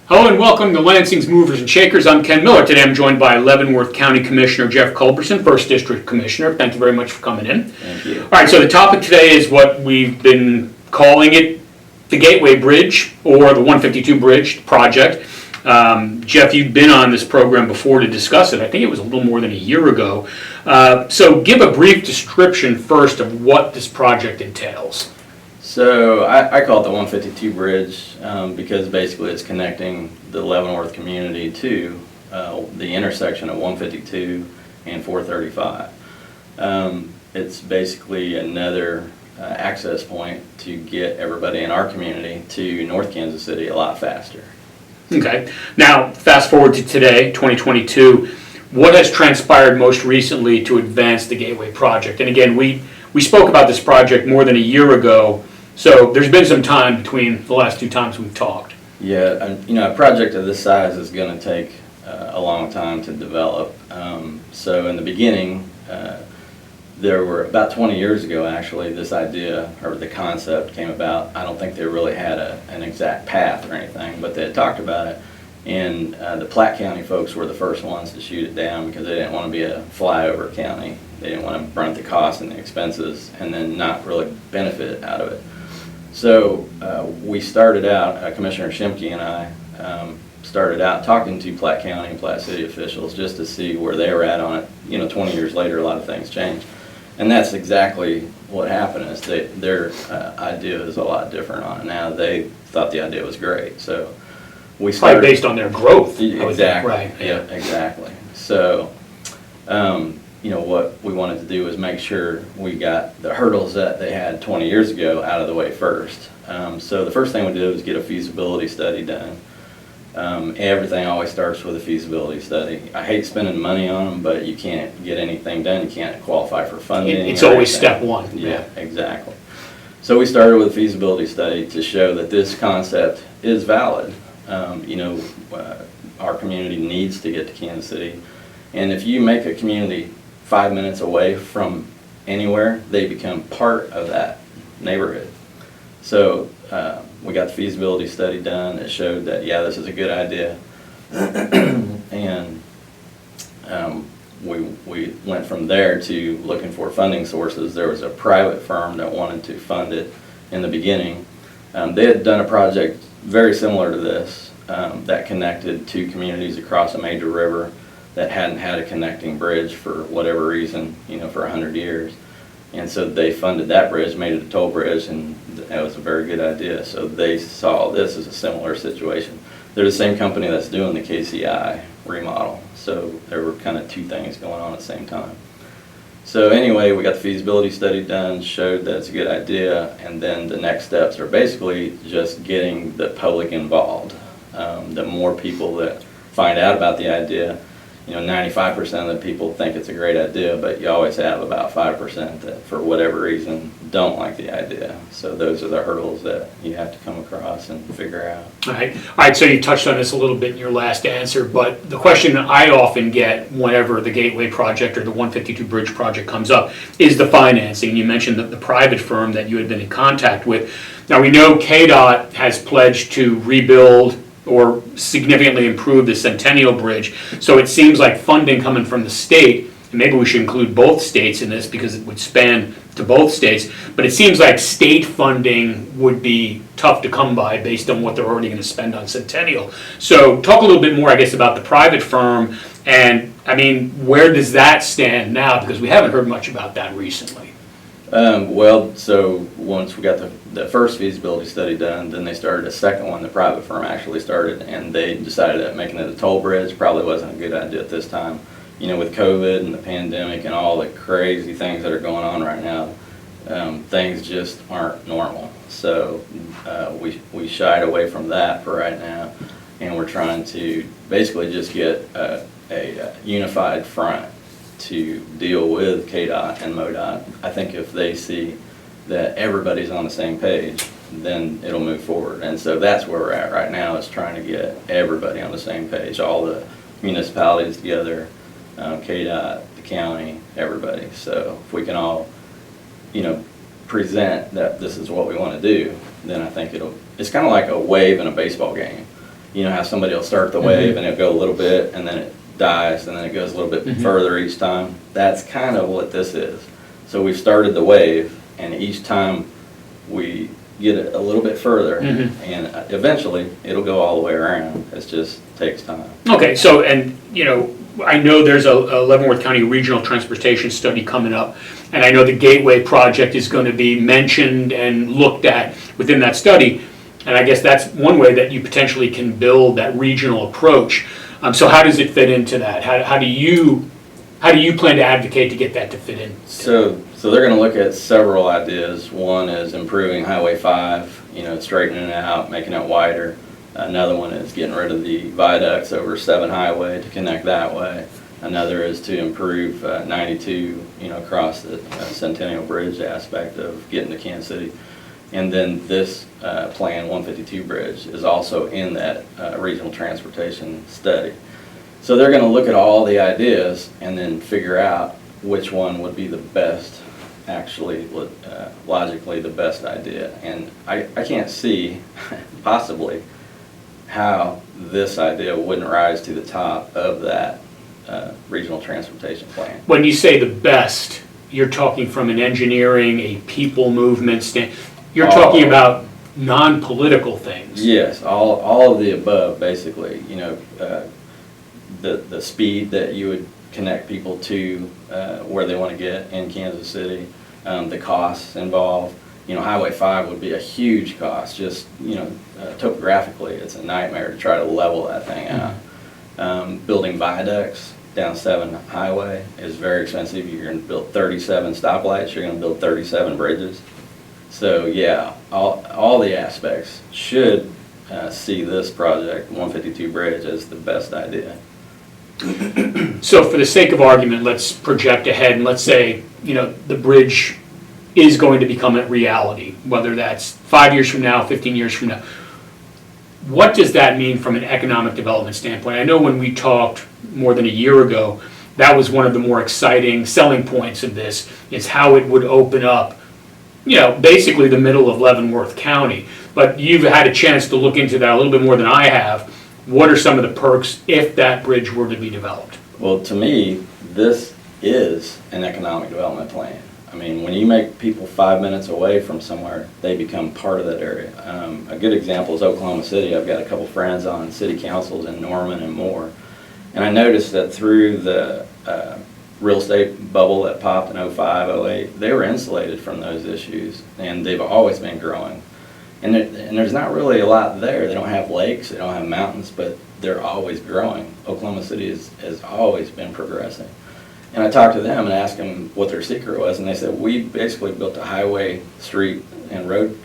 Hello and welcome to Lansing's Movers and Shakers. I'm Ken Miller. Today I'm joined by Leavenworth County Commissioner Jeff Culbertson, 1st District Commissioner. Thank you very much for coming in. Thank you. All right, so the topic today is what we've been calling it the Gateway Bridge, or the 152 Bridge project. Jeff, you've been on this program before to discuss it. I think it was a little more than a year ago. So give a brief description first of what this project entails. So I call it the 152 Bridge because basically it's connecting the Leavenworth community to the intersection of 152 and 435. It's basically another access point to get everybody in our community to North Kansas City a lot faster. Okay. Now, fast forward to today, 2022. What has transpired most recently to advance the Gateway project? And again, we spoke about this project more than a year ago, so there's been some time between the last two times we've talked. Yeah, a project of this size is going to take a long time to develop. So in the beginning, there were about 20 years ago, actually, this idea or the concept came about. I don't think they really had an exact path or anything, but they had talked about it. And the Platte County folks were the first ones to shoot it down because they didn't want to be a flyover county. They didn't want to burn the cost and the expenses and then not really benefit out of it. So we started out, Commissioner Shimke and I started out talking to Platte County and Platte City officials just to see where they were at on it. 20 years later, a lot of things changed. And that's exactly what happened is their idea is a lot different on it now. They thought the idea was great. So we started. Probably based on their growth. Exactly. Right. Yeah, exactly. So, what we wanted to do was make sure we got the hurdles that they had 20 years ago out of the way first. So the first thing we did was get a feasibility study done. Everything always starts with a feasibility study. I hate spending money on them, but you can't get anything done. You can't qualify for funding. It's always step one. Yeah, exactly. So we started with a feasibility study to show that this concept is valid. Our community needs to get to Kansas City. And if you make a community 5 minutes away from anywhere, they become part of that neighborhood. So we got the feasibility study done. It showed that, yeah, this is a good idea. And we went from there to looking for funding sources. There was a private firm that wanted to fund it in the beginning. They had done a project very similar to this that connected two communities across a major river that hadn't had a connecting bridge for whatever reason, for 100 years. And so they funded that bridge, made it a toll bridge, and that was a very good idea. So they saw this as a similar situation. They're the same company that's doing the KCI remodel. So there were kind of two things going on at the same time. So anyway, we got the feasibility study done, showed that it's a good idea, and then the next steps are basically just getting the public involved. The more people that find out about the idea, 95% of the people think it's a great idea, but you always have about 5% that for whatever reason don't like the idea. So those are the hurdles that you have to come across and figure out. All right, so you touched on this a little bit in your last answer, but the question that I often get whenever the Gateway project or the 152 Bridge project comes up is the financing. You mentioned the private firm that you had been in contact with. Now we know KDOT has pledged to rebuild or significantly improve the Centennial Bridge. So it seems like funding coming from the state, and maybe we should include both states in this because it would span to both states, but it seems like state funding would be tough to come by based on what they're already going to spend on Centennial. So talk a little bit more, I guess, about the private firm, and where does that stand now? Because we haven't heard much about that recently. So once we got the first feasibility study done, then they started a second one. The private firm actually started, and they decided that making it a toll bridge probably wasn't a good idea at this time. With COVID and the pandemic and all the crazy things that are going on right now, things just aren't normal. So we shied away from that for right now, and we're trying to basically just get a unified front to deal with KDOT and MoDOT. I think if they see that everybody's on the same page, then it'll move forward. And so that's where we're at right now, is trying to get everybody on the same page, all the municipalities together, KDOT, the county, everybody. So if we can all, present that this is what we want to do, then I think it's kind of like a wave in a baseball game. you know how somebody will start the wave and it'll go a little bit and then it dies and then it goes a little bit further each time. That's kind of what this is. So we've started the wave, and each time we get it a little bit further, and eventually it'll go all the way around. It just takes time. Okay, so, and, you know, I know there's a Leavenworth County Regional Transportation Study coming up, and I know the Gateway project is going to be mentioned and looked at within that study, and I guess that's one way that you potentially can build that regional approach. So how does it fit into that? How do you plan to advocate to get that to fit in? So they're going to look at several ideas. One is improving Highway 5, you know, straightening it out, making it wider. Another one is getting rid of the viaducts over 7 Highway to connect that way. Another is to improve 92, you know, across the Centennial Bridge aspect of getting to Kansas City. And then this plan, 152 Bridge, is also in that regional transportation study. So they're going to look at all the ideas and then figure out which one would be the best, actually, logically the best idea. And I can't see, possibly, how this idea wouldn't rise to the top of that regional transportation plan. When you say the best, you're talking from an engineering, a people movement stand. You're talking about non-political things. Yes, all of the above, basically. You know, the speed that you would connect people to where they want to get in Kansas City, the costs involved. You know, Highway 5 would be a huge cost. Just, you know, topographically, it's a nightmare to try to level that thing out. Building viaducts down 7 Highway is very expensive. You're going to build 37 stoplights. You're going to build 37 bridges. So yeah, all the aspects should see this project, 152 Bridge, as the best idea. So for the sake of argument, let's project ahead and let's say, you know, the bridge is going to become a reality, whether that's 5 years from now, 15 years from now. What does that mean from an economic development standpoint? I know when we talked more than a year ago, that was one of the more exciting selling points of this, is how it would open up, you know, basically the middle of Leavenworth County. But you've had a chance to look into that a little bit more than I have. What are some of the perks if that bridge were to be developed? Well, to me, this is an economic development plan. I mean, when you make people 5 minutes away from somewhere, they become part of that area. A good example is Oklahoma City. I've got a couple friends on city councils in Norman and Moore. And I noticed that through the real estate bubble that popped in 05, 08, they were insulated from those issues, and they've always been growing. And there's not really a lot there. They don't have lakes, they don't have mountains, but they're always growing. Oklahoma City has always been progressing. And I talked to them and asked them what their secret was, and they said, we basically built a highway, street, and road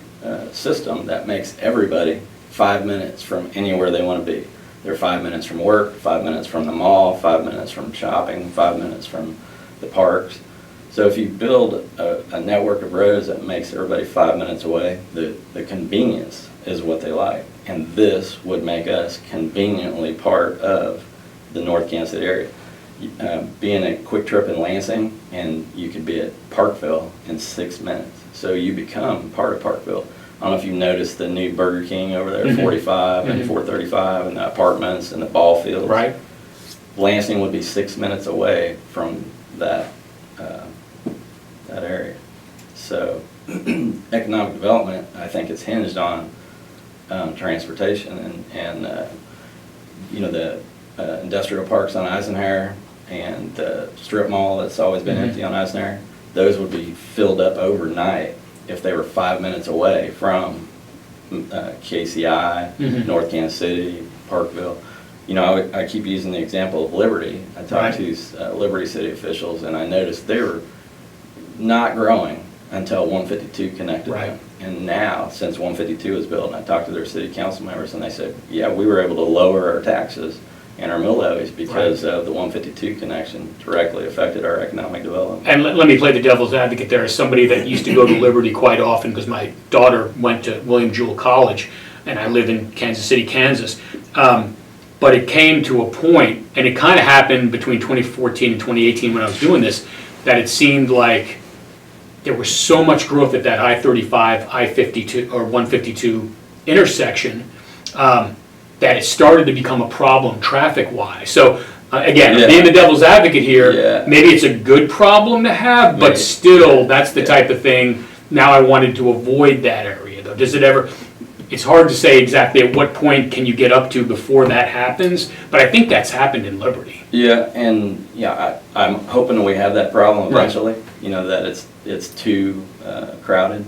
system that makes everybody 5 minutes from anywhere they want to be. They're 5 minutes from work, 5 minutes from the mall, 5 minutes from shopping, 5 minutes from the parks. So if you build a network of roads that makes everybody 5 minutes away, the convenience is what they like. And this would make us conveniently part of the North Kansas City area. Being a quick trip in Lansing, and you could be at Parkville in 6 minutes. So you become part of Parkville. I don't know if you've noticed the new Burger King over there, 45 and 435, and the apartments and the ball fields. Right. Lansing would be 6 minutes away from that that area. So economic development, I think, is hinged on transportation and you know, the industrial parks on Eisenhower and the strip mall that's always been empty on Eisenhower. Those would be filled up overnight if they were 5 minutes away from KCI, North Kansas City, Parkville. You know, I keep using the example of Liberty. I talked to Liberty City officials, and I noticed they were not growing until 152 connected them. And now, since 152 was built, and I talked to their city council members, and they said, yeah, we were able to lower our taxes and our mill levies because of the 152 connection directly affected our economic development. And let me play the devil's advocate there as somebody that used to go to Liberty quite often because my daughter went to William Jewell College, and I live in Kansas City, Kansas. But it came to a point, and it kind of happened between 2014 and 2018 when I was doing this, that it seemed like there was so much growth at that I-35, I-52, or 152 intersection that it started to become a problem traffic-wise. So, again, Yeah. being the devil's advocate here, Yeah. maybe it's a good problem to have, but Maybe. still, that's the Yeah. type of thing, now I wanted to avoid that area, though. Does it ever, it's hard to say exactly at what point can you get up to before that happens, but I think that's happened in Liberty. Yeah, and I'm hoping we have that problem Right. eventually, that it's too crowded.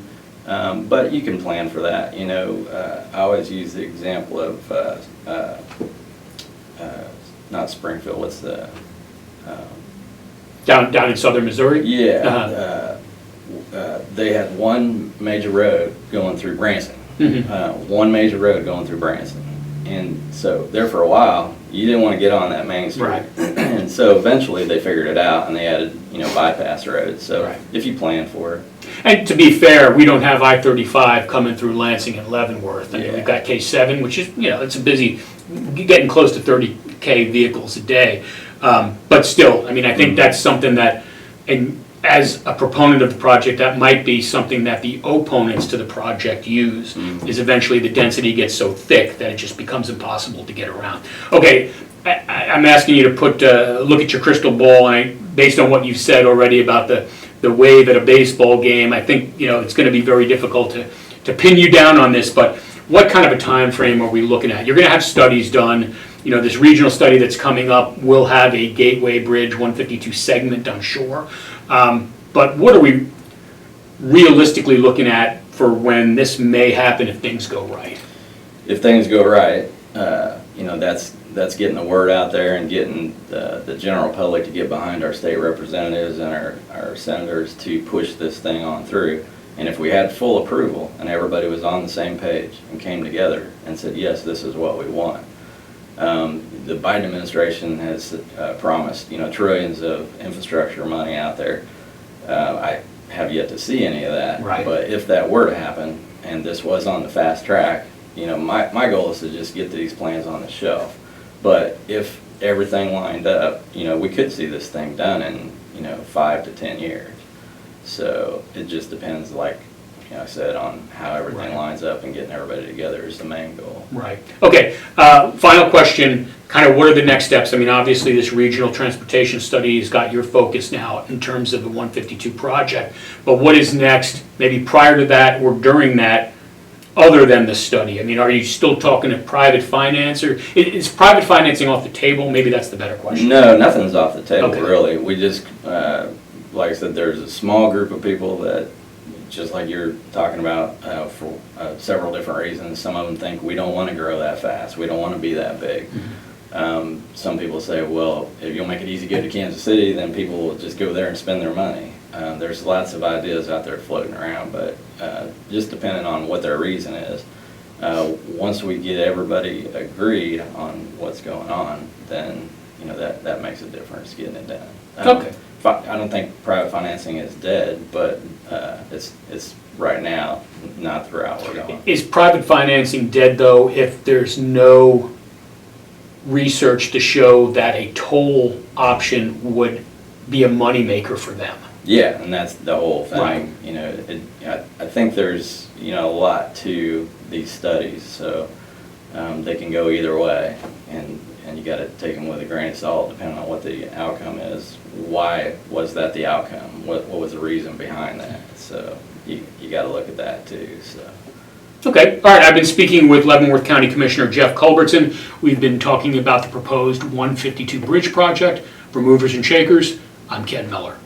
But you can plan for that, I always use the example of, not Springfield, what's the, Down in southern Missouri? yeah, they had one major road going through Branson. One major road going through Branson. And so there for a while, you didn't want to get on that main street. Right. And so eventually they figured it out and they added, bypass roads. So Right. if you plan for it. And to be fair, we don't have I-35 coming through Lansing and Leavenworth. I mean, Yeah. we've got K7, which is, it's a busy, getting close to 30K vehicles a day. But still, I mean, I think that's something that, and as a proponent of the project, that might be something that the opponents to the project use, is eventually the density gets so thick that it just becomes impossible to get around. Okay, I'm asking you to look at your crystal ball, and based on what you've said already about the wave at a baseball game, I think, it's gonna be very difficult to pin you down on this, but what kind of a time frame are we looking at? You're gonna have studies done. This regional study that's coming up will have a Gateway Bridge 152 segment, I'm sure. But what are we realistically looking at for when this may happen if things go right? If things go right, that's getting the word out there and getting the general public to get behind our state representatives and our senators to push this thing on through. And if we had full approval and everybody was on the same page and came together and said, yes, this is what we want. The Biden administration has promised, trillions of infrastructure money out there. I have yet to see any of that. Right. But if that were to happen and this was on the fast track, my goal is to just get these plans on the shelf. But if everything lined up, we could see this thing done in, 5 to 10 years. So it just depends, like I said, on how everything lines up, and getting everybody together is the main goal. Right. Okay, final question, kind of what are the next steps? I mean, obviously this regional transportation study has got your focus now in terms of the 152 project, but what is next, maybe prior to that or during that, other than the study? I mean, are you still talking to private finance, or is private financing off the table? Maybe that's the better question. No, nothing's off the table, Okay. really. We just, like I said, there's a small group of people that, just like you're talking about, for several different reasons. Some of them think we don't want to grow that fast. We don't want to be that big. Some people say, well, if you'll make it easy to get to Kansas City, then people will just go there and spend their money. There's lots of ideas out there floating around, but just depending on what their reason is. Once we get everybody agreed on what's going on, then that makes a difference getting it done. Okay. I don't think private financing is dead, but it's right now not the route we're going. Is private financing dead, though, if there's no research to show that a toll option would be a moneymaker for them? Yeah, and that's the whole thing. Right. I think there's a lot to these studies, so they can go either way, and you got to take them with a grain of salt depending on what the outcome is. Why was that the outcome? What was the reason behind that? So you got to look at that too. So. Okay, all right, I've been speaking with Leavenworth County Commissioner Jeff Culbertson. We've been talking about the proposed 152 bridge project. For Movers and Shakers, I'm Ken Miller.